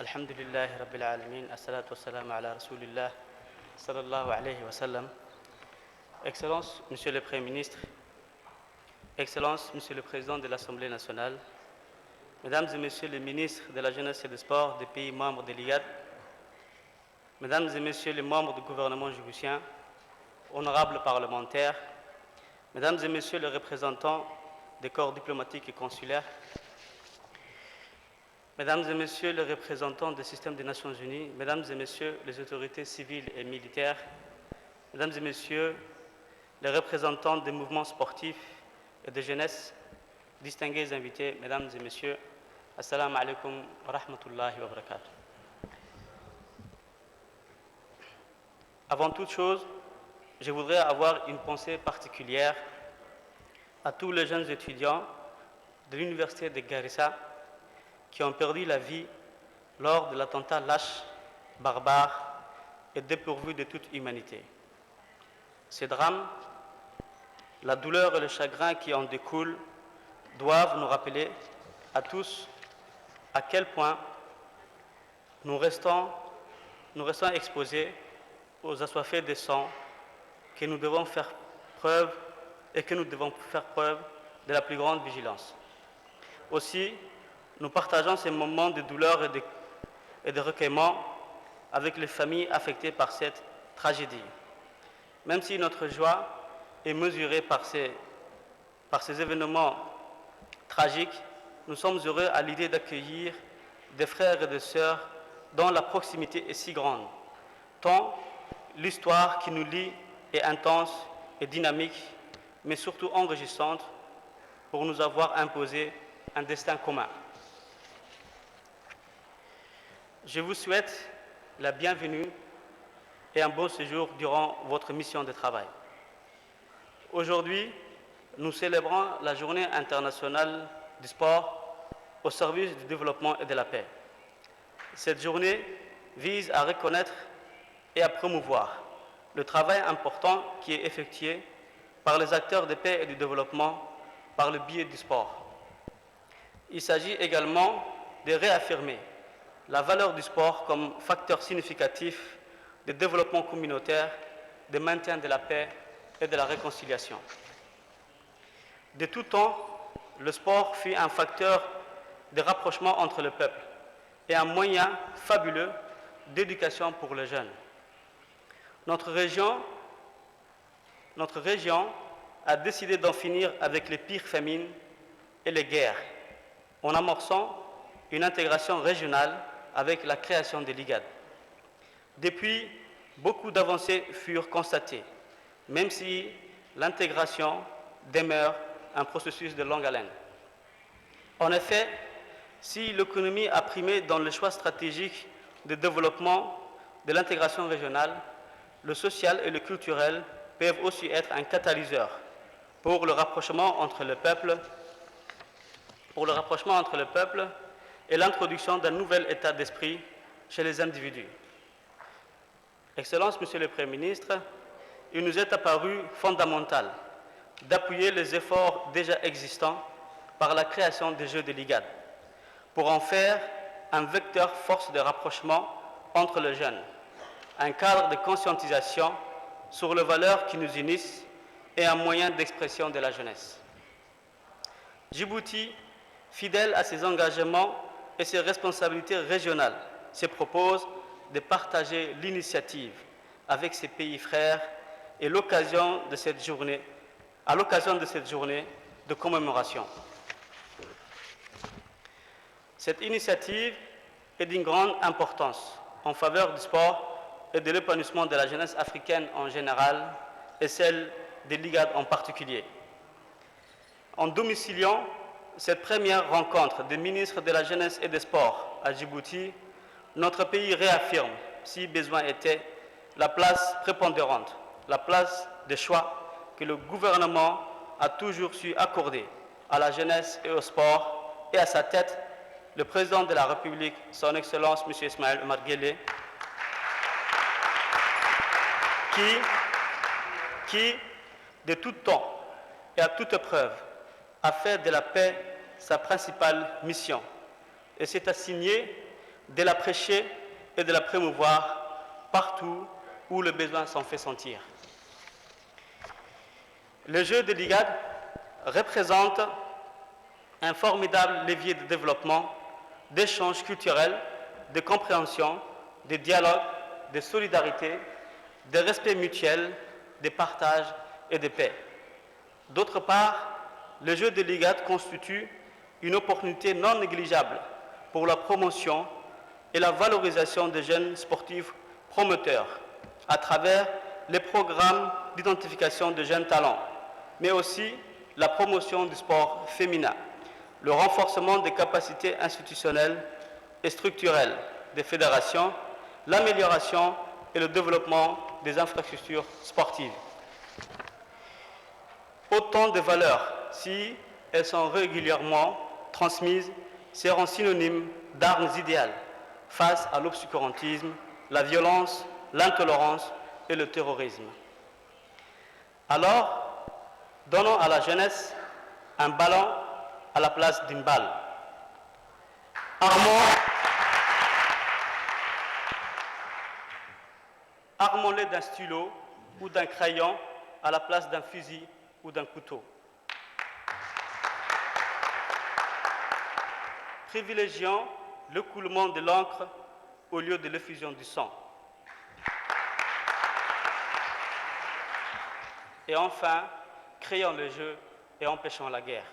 Alhamdulillahi Rabbil Alamin, assalatu wassalamu ala Rasulillah, sallallahu alayhi wa sallam. Excellence, Monsieur le Premier ministre, Excellence, Monsieur le Président de l'Assemblée nationale, Mesdames et Messieurs les ministres de la Jeunesse et des Sports des pays membres de l'IGAD, Mesdames et Messieurs les membres du gouvernement djiboutien, honorables parlementaires, Mesdames et Messieurs les représentants des corps diplomatiques et consulaires, Mesdames et Messieurs les représentants des systèmes des Nations Unies, Mesdames et Messieurs les autorités civiles et militaires, Mesdames et Messieurs les représentants des mouvements sportifs et de jeunesse, distingués invités, Mesdames et Messieurs, Assalamu alaikum wa rahmatullahi wa barakatuh. Avant toute chose, je voudrais avoir une pensée particulière à tous les jeunes étudiants de l'université de Garissa qui ont perdu la vie lors de l'attentat lâche, barbare et dépourvu de toute humanité. Ces drames, la douleur et le chagrin qui en découlent doivent nous rappeler à tous à quel point nous restons exposés aux assoiffés de sang, que nous devons faire preuve de la plus grande vigilance. Aussi, nous partageons ces moments de douleur et de recueillement avec les familles affectées par cette tragédie. Même si notre joie est mesurée par ces événements tragiques, nous sommes heureux à l'idée d'accueillir des frères et des sœurs dont la proximité est si grande, tant l'histoire qui nous lie est intense et dynamique, mais surtout enrichissante pour nous avoir imposé un destin commun. Je vous souhaite la bienvenue et un bon séjour durant votre mission de travail. Aujourd'hui, nous célébrons la Journée internationale du sport au service du développement et de la paix. Cette journée vise à reconnaître et à promouvoir le travail important qui est effectué par les acteurs de paix et du développement par le biais du sport. Il s'agit également de réaffirmer la valeur du sport comme facteur significatif de développement communautaire, de maintien de la paix et de la réconciliation. De tout temps, le sport fut un facteur de rapprochement entre le peuple et un moyen fabuleux d'éducation pour les jeunes. Notre région a décidé d'en finir avec les pires famines et les guerres, en amorçant une intégration régionale avec la création de l'IGAD. Depuis, beaucoup d'avancées furent constatées, même si l'intégration demeure un processus de longue haleine. En effet, si l'économie a primé dans le choix stratégique de développement de l'intégration régionale, le social et le culturel peuvent aussi être un catalyseur pour le rapprochement entre le peuple et l'introduction d'un nouvel état d'esprit chez les individus. Excellence, Monsieur le Premier ministre, il nous est apparu fondamental d'appuyer les efforts déjà existants par la création des Jeux de l'IGAD pour en faire un vecteur force de rapprochement entre les jeunes, un cadre de conscientisation sur les valeurs qui nous unissent et un moyen d'expression de la jeunesse. Djibouti, fidèle à ses engagements et ses responsabilités régionales, se propose de partager l'initiative avec ses pays frères et à l'occasion de cette journée de commémoration. Cette initiative est d'une grande importance en faveur du sport et de l'épanouissement de la jeunesse africaine en général et celle de l'IGAD en particulier. En domiciliant cette première rencontre des ministres de la Jeunesse et des Sports à Djibouti, notre pays réaffirme, si besoin était, la place prépondérante, la place de choix que le gouvernement a toujours su accorder à la jeunesse et au sport, et à sa tête, le président de la République, son Excellence M. Ismaël Omar Guelleh, qui, de tout temps et à toute épreuve, a fait de la paix sa principale mission et s'est assigné de la prêcher et de la promouvoir partout où le besoin s'en fait sentir. Le jeu de l'IGAD représente un formidable levier de développement, d'échange culturel, de compréhension, de dialogue, de solidarité, de respect mutuel, de partage et de paix. D'autre part, le jeu de l'IGAD constitue une opportunité non négligeable pour la promotion et la valorisation des jeunes sportifs promoteurs à travers les programmes d'identification de jeunes talents, mais aussi la promotion du sport féminin, le renforcement des capacités institutionnelles et structurelles des fédérations, l'amélioration et le développement des infrastructures sportives. Autant de valeurs, si elles sont régulièrement transmises, seront synonymes d'armes idéales face à l'obscurantisme, la violence, l'intolérance et le terrorisme. Alors, donnons à la jeunesse un ballon à la place d'une balle. Armons-les d'un stylo ou d'un crayon à la place d'un fusil ou d'un couteau. Privilégions le coulement de l'encre au lieu de l'effusion du sang. Et enfin, créons le jeu et empêchons la guerre.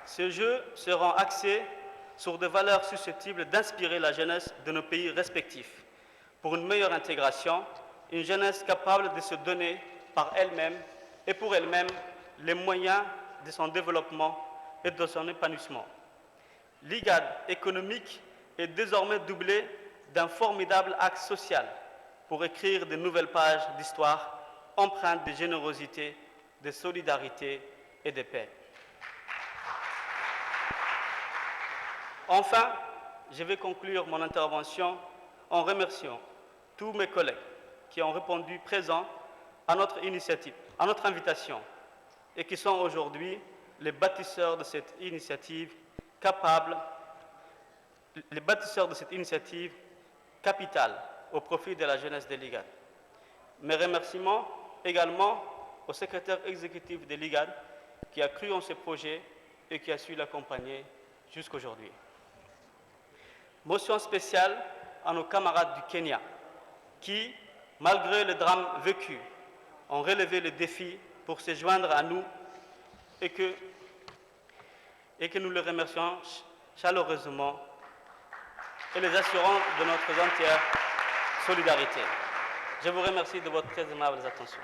Ces jeux seront axés sur des valeurs susceptibles d'inspirer la jeunesse de nos pays respectifs pour une meilleure intégration, une jeunesse capable de se donner par elle-même et pour elle-même les moyens de son développement et de son épanouissement. L'IGAD économique est désormais doublé d'un formidable axe social pour écrire de nouvelles pages d'histoire empreintes de générosité, de solidarité et de paix. Enfin, je vais conclure mon intervention en remerciant tous mes collègues qui ont répondu présents à notre initiative, à notre invitation, et qui sont aujourd'hui les bâtisseurs de cette initiative capitale au profit de la jeunesse de l'IGAD. Mes remerciements également au secrétaire exécutif de l'IGAD qui a cru en ce projet et qui a su l'accompagner jusqu'aujourd'hui. Mention spéciale à nos camarades du Kenya qui, malgré le drame vécu, ont relevé le défi pour se joindre à nous et que nous les remercions chaleureusement et les assurons de notre entière solidarité. Je vous remercie de votre très aimable attention.